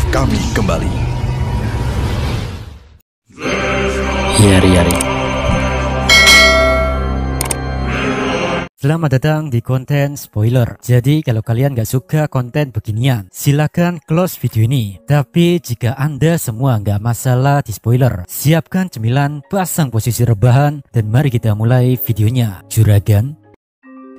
kami kembali. Yari. Selamat datang di konten spoiler. Jadi kalau kalian gak suka konten beginian, silakan close video ini. Tapi jika anda semua gak masalah di spoiler, siapkan cemilan, pasang posisi rebahan, dan mari kita mulai videonya. Juragan.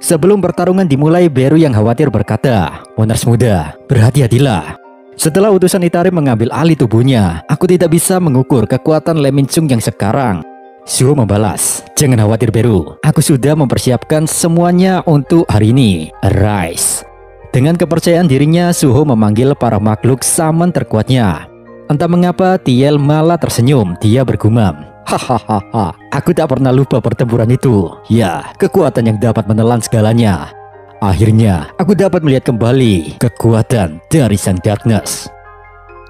Sebelum pertarungan dimulai, Beru yang khawatir berkata, "Monars muda, berhati-hatilah. Setelah utusan Itarim mengambil alih tubuhnya, aku tidak bisa mengukur kekuatan Lee Min-chung yang sekarang." Suho membalas, "Jangan khawatir Beru, aku sudah mempersiapkan semuanya untuk hari ini. Arise." Dengan kepercayaan dirinya, Suho memanggil para makhluk saman terkuatnya. Entah mengapa Tiel malah tersenyum. Dia bergumam, "Hahaha, aku tak pernah lupa pertempuran itu. Ya, kekuatan yang dapat menelan segalanya. Akhirnya, aku dapat melihat kembali kekuatan dari Sang Darkness."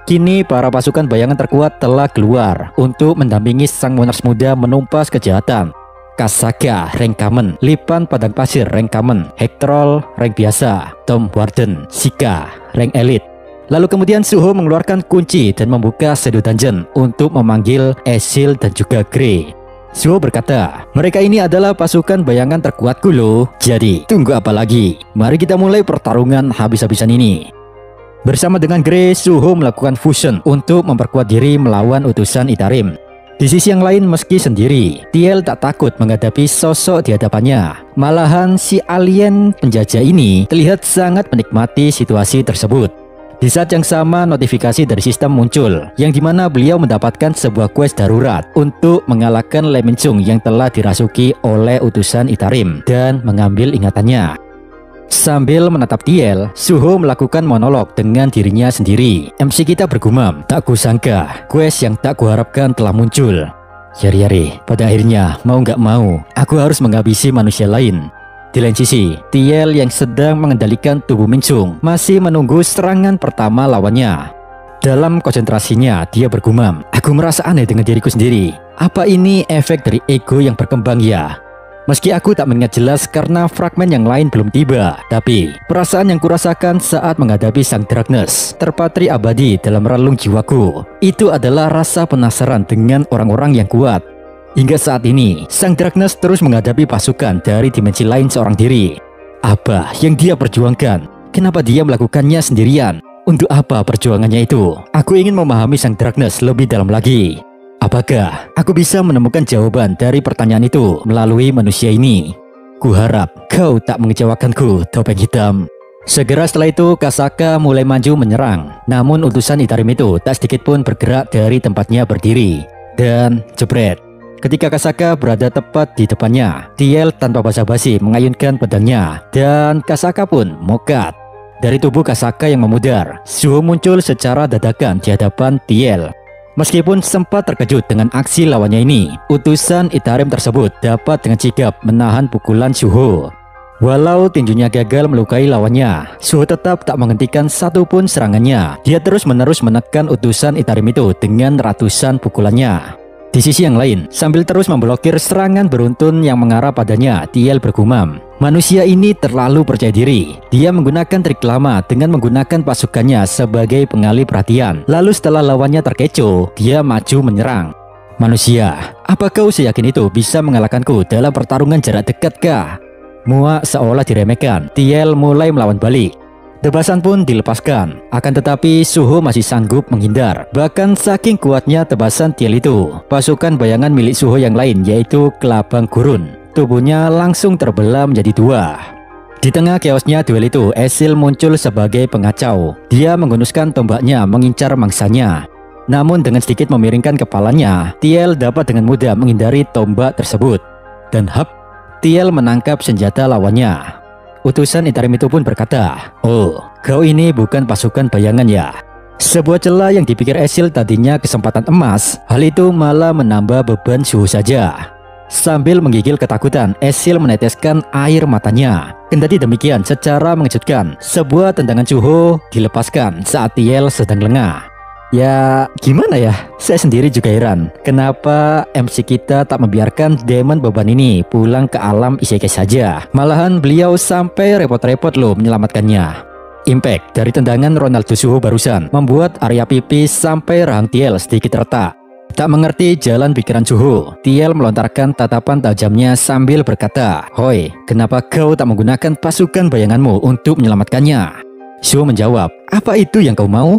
Kini para pasukan bayangan terkuat telah keluar untuk mendampingi sang monars muda menumpas kejahatan. Kasaka, rank common, Lipan Padang Pasir, rank common, Hectrol, rank biasa, Tom Warden, Sika, rank elite. Lalu kemudian Suho mengeluarkan kunci dan membuka Shadow Dungeon untuk memanggil Ezil dan juga Grey. Suho berkata, "Mereka ini adalah pasukan bayangan terkuatku loh. Jadi tunggu apa lagi? Mari kita mulai pertarungan habis-habisan ini." Bersama dengan Grey, Suho melakukan fusion untuk memperkuat diri melawan utusan Itarim. Di sisi yang lain, meski sendiri, Tiel tak takut menghadapi sosok di hadapannya. Malahan si alien penjajah ini terlihat sangat menikmati situasi tersebut. Di saat yang sama, notifikasi dari sistem muncul, yang dimana beliau mendapatkan sebuah quest darurat untuk mengalahkan Lee Min-chung yang telah dirasuki oleh utusan Itarim dan mengambil ingatannya. Sambil menatap Tiel, Suho melakukan monolog dengan dirinya sendiri. MC kita bergumam, "Tak kusangka, quest yang tak kuharapkan telah muncul. Yari, pada akhirnya mau gak mau, aku harus menghabisi manusia lain." Di lain sisi, Tiel yang sedang mengendalikan tubuh Min-chung masih menunggu serangan pertama lawannya. Dalam konsentrasinya, dia bergumam, "Aku merasa aneh dengan diriku sendiri. Apa ini efek dari ego yang berkembang ya? Meski aku tak mengingat jelas karena fragmen yang lain belum tiba, tapi perasaan yang kurasakan saat menghadapi Sang Darkness terpatri abadi dalam relung jiwaku. Itu adalah rasa penasaran dengan orang-orang yang kuat. Hingga saat ini, Sang Darkness terus menghadapi pasukan dari dimensi lain seorang diri. Apa yang dia perjuangkan? Kenapa dia melakukannya sendirian? Untuk apa perjuangannya itu? Aku ingin memahami Sang Darkness lebih dalam lagi. Apakah aku bisa menemukan jawaban dari pertanyaan itu melalui manusia ini? Kuharap kau tak mengecewakanku, topeng hitam." Segera setelah itu, Kasaka mulai maju menyerang. Namun utusan Itarim itu tak sedikit pun bergerak dari tempatnya berdiri. Dan jebret. Ketika Kasaka berada tepat di depannya, Tiel tanpa basa-basi mengayunkan pedangnya. Dan Kasaka pun mokat. Dari tubuh Kasaka yang memudar, Suho muncul secara dadakan di hadapan Tiel. Meskipun sempat terkejut dengan aksi lawannya ini, utusan Itarim tersebut dapat dengan sigap menahan pukulan Suho. Walau tinjunya gagal melukai lawannya, Suho tetap tak menghentikan satupun serangannya. Dia terus-menerus menekan utusan Itarim itu dengan ratusan pukulannya. Di sisi yang lain, sambil terus memblokir serangan beruntun yang mengarah padanya, Tiel bergumam, "Manusia ini terlalu percaya diri. Dia menggunakan trik lama dengan menggunakan pasukannya sebagai pengalih perhatian. Lalu setelah lawannya terkecoh, dia maju menyerang. Manusia, apa kau seyakin itu bisa mengalahkanku dalam pertarungan jarak dekat kah?" Muak seolah diremehkan, Tiel mulai melawan balik. Tebasan pun dilepaskan, akan tetapi Suho masih sanggup menghindar. Bahkan saking kuatnya tebasan Tiel itu, pasukan bayangan milik Suho yang lain yaitu Kelabang Gurun, tubuhnya langsung terbelah menjadi dua. Di tengah chaosnya duel itu, Ezil muncul sebagai pengacau. Dia menghunuskan tombaknya mengincar mangsanya. Namun dengan sedikit memiringkan kepalanya, Tiel dapat dengan mudah menghindari tombak tersebut. Dan hap, Tiel menangkap senjata lawannya. Utusan Itarim itu pun berkata, "Oh, kau ini bukan pasukan bayangan ya?" Sebuah celah yang dipikir Ezil tadinya kesempatan emas, hal itu malah menambah beban Suho saja. Sambil menggigil ketakutan, Ezil meneteskan air matanya. Kendati demikian, secara mengejutkan, sebuah tendangan Suho dilepaskan saat Tiel sedang lengah. Ya, gimana ya? Saya sendiri juga heran, kenapa MC kita tak membiarkan Demon beban ini pulang ke alam isekai saja. Malahan beliau sampai repot-repot loh menyelamatkannya. Impact dari tendangan Ronaldo Suho barusan membuat area pipi sampai rahang Thiel sedikit retak. Tak mengerti jalan pikiran Suho, Thiel melontarkan tatapan tajamnya sambil berkata, "Hoi, kenapa kau tak menggunakan pasukan bayanganmu untuk menyelamatkannya?" Suho menjawab, "Apa itu yang kau mau?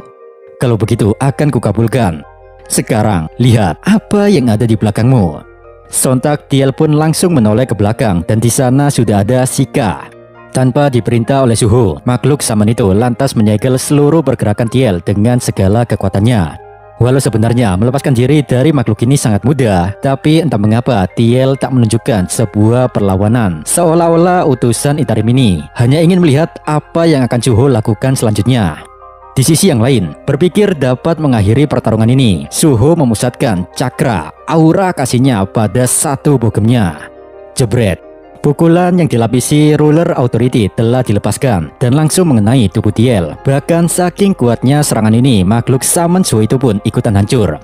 Kalau begitu akan kukabulkan. Sekarang, lihat apa yang ada di belakangmu." Sontak Thiel pun langsung menoleh ke belakang dan di sana sudah ada Sika. Tanpa diperintah oleh Suho, makhluk saman itu lantas menyegel seluruh pergerakan Thiel dengan segala kekuatannya. Walau sebenarnya melepaskan diri dari makhluk ini sangat mudah, tapi entah mengapa Thiel tak menunjukkan sebuah perlawanan. Seolah-olah utusan Itarim ini hanya ingin melihat apa yang akan Suho lakukan selanjutnya. Di sisi yang lain, berpikir dapat mengakhiri pertarungan ini, Suho memusatkan cakra aura kasihnya pada satu bogemnya. Jebret. Pukulan yang dilapisi Ruler Authority telah dilepaskan dan langsung mengenai tubuh Thiel. Bahkan saking kuatnya serangan ini, makhluk Saman Suho itu pun ikutan hancur.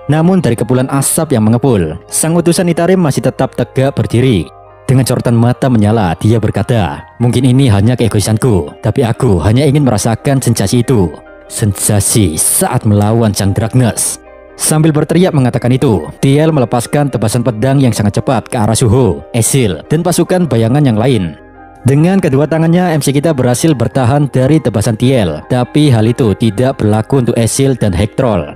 Namun dari kepulan asap yang mengepul, sang utusan Itarim masih tetap tegak berdiri. Dengan sorotan mata menyala, dia berkata, "Mungkin ini hanya keegoisanku, tapi aku hanya ingin merasakan sensasi itu. Sensasi saat melawan Sang Dragnes." Sambil berteriak mengatakan itu, Thiel melepaskan tebasan pedang yang sangat cepat ke arah Suho, Ezil, dan pasukan bayangan yang lain. Dengan kedua tangannya, MC kita berhasil bertahan dari tebasan Thiel, tapi hal itu tidak berlaku untuk Ezil dan Hektrol.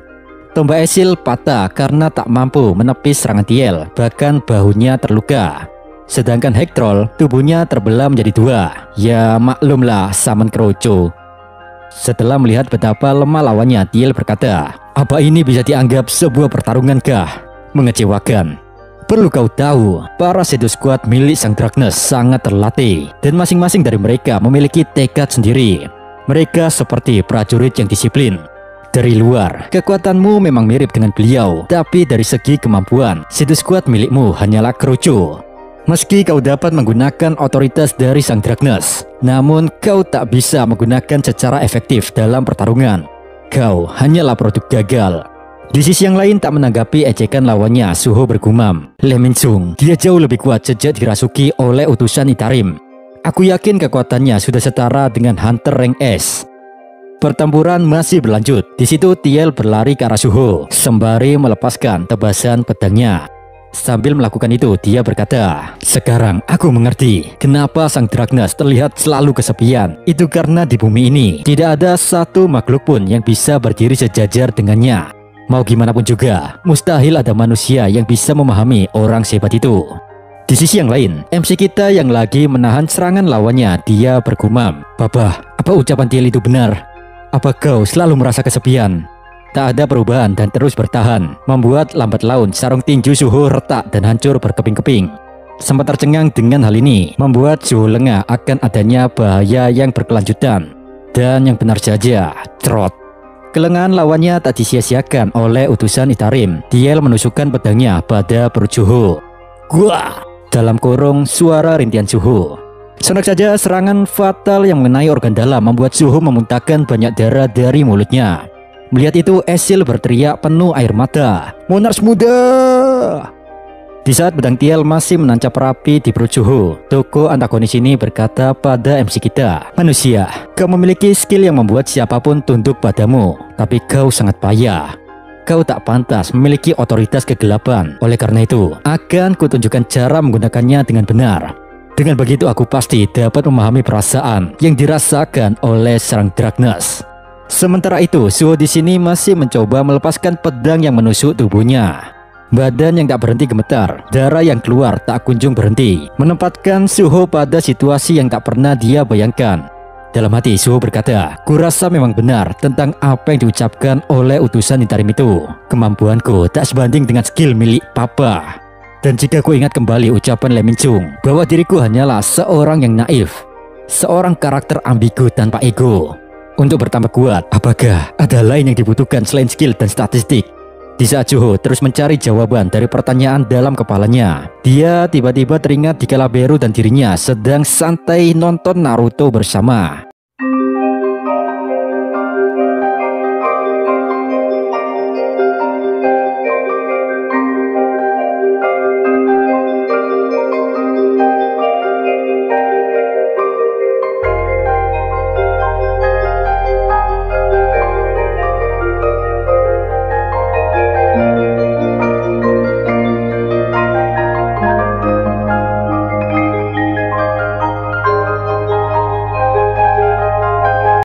Tombak Ezil patah karena tak mampu menepis serangan Thiel, bahkan bahunya terluka. Sedangkan Hektrol, tubuhnya terbelah menjadi dua. Ya maklumlah, Saman Kroco. Setelah melihat betapa lemah lawannya, Thiel berkata, "Apa ini bisa dianggap sebuah pertarungan kah? Mengecewakan. Perlu kau tahu, para Shadow Squad milik Sang Dragnes sangat terlatih, dan masing-masing dari mereka memiliki tekad sendiri. Mereka seperti prajurit yang disiplin. Dari luar, kekuatanmu memang mirip dengan beliau, tapi dari segi kemampuan, Shadow Squad milikmu hanyalah Kroco. Meski kau dapat menggunakan otoritas dari Sang Dragnes, namun kau tak bisa menggunakan secara efektif dalam pertarungan. Kau hanyalah produk gagal." Di sisi yang lain, tak menanggapi ejekan lawannya, Suho bergumam, "Le Minxung, dia jauh lebih kuat sejak dirasuki oleh utusan Itarim. Aku yakin kekuatannya sudah setara dengan Hunter Rank S." Pertempuran masih berlanjut. Di situ Thiel berlari ke arah Suho sembari melepaskan tebasan pedangnya. Sambil melakukan itu, dia berkata, "Sekarang aku mengerti kenapa Sang Dragnes terlihat selalu kesepian. Itu karena di bumi ini tidak ada satu makhluk pun yang bisa berdiri sejajar dengannya. Mau gimana pun juga, mustahil ada manusia yang bisa memahami orang sehebat itu." Di sisi yang lain, MC kita yang lagi menahan serangan lawannya, dia bergumam, "Papa, apa ucapan Thiel itu benar? Apa kau selalu merasa kesepian?" Tak ada perubahan dan terus bertahan, membuat lambat laun sarung tinju Suho retak dan hancur berkeping-keping. Sempat tercengang dengan hal ini, membuat Suho lengah akan adanya bahaya yang berkelanjutan. Dan yang benar saja, trot. Kelengahan lawannya tak disia-siakan oleh utusan Itarim. Thiel menusukkan pedangnya pada perut Suho. "Gua!" dalam kurung suara rintian Suho. Sontak saja serangan fatal yang mengenai organ dalam membuat Suho memuntahkan banyak darah dari mulutnya. Melihat itu, Ezil berteriak penuh air mata, "Monarch muda!" Di saat pedang Thiel masih menancap rapi di perut Suho, tokoh antagonis ini berkata pada MC kita, "Manusia, kau memiliki skill yang membuat siapapun tunduk padamu, tapi kau sangat payah. Kau tak pantas memiliki otoritas kegelapan. Oleh karena itu, akan kutunjukkan cara menggunakannya dengan benar. Dengan begitu aku pasti dapat memahami perasaan yang dirasakan oleh Sang Dragnes." Sementara itu, Suho di sini masih mencoba melepaskan pedang yang menusuk tubuhnya. Badan yang tak berhenti gemetar, darah yang keluar tak kunjung berhenti, menempatkan Suho pada situasi yang tak pernah dia bayangkan. Dalam hati, Suho berkata, "Kurasa memang benar tentang apa yang diucapkan oleh utusan Itarim itu. Kemampuanku tak sebanding dengan skill milik Papa. Dan jika ku ingat kembali ucapan Le Minxung bahwa diriku hanyalah seorang yang naif, seorang karakter ambigu tanpa ego. Untuk bertambah kuat, apakah ada lain yang dibutuhkan selain skill dan statistik?" Di saat Suho terus mencari jawaban dari pertanyaan dalam kepalanya, dia tiba-tiba teringat dikala Beru dan dirinya sedang santai nonton Naruto bersama.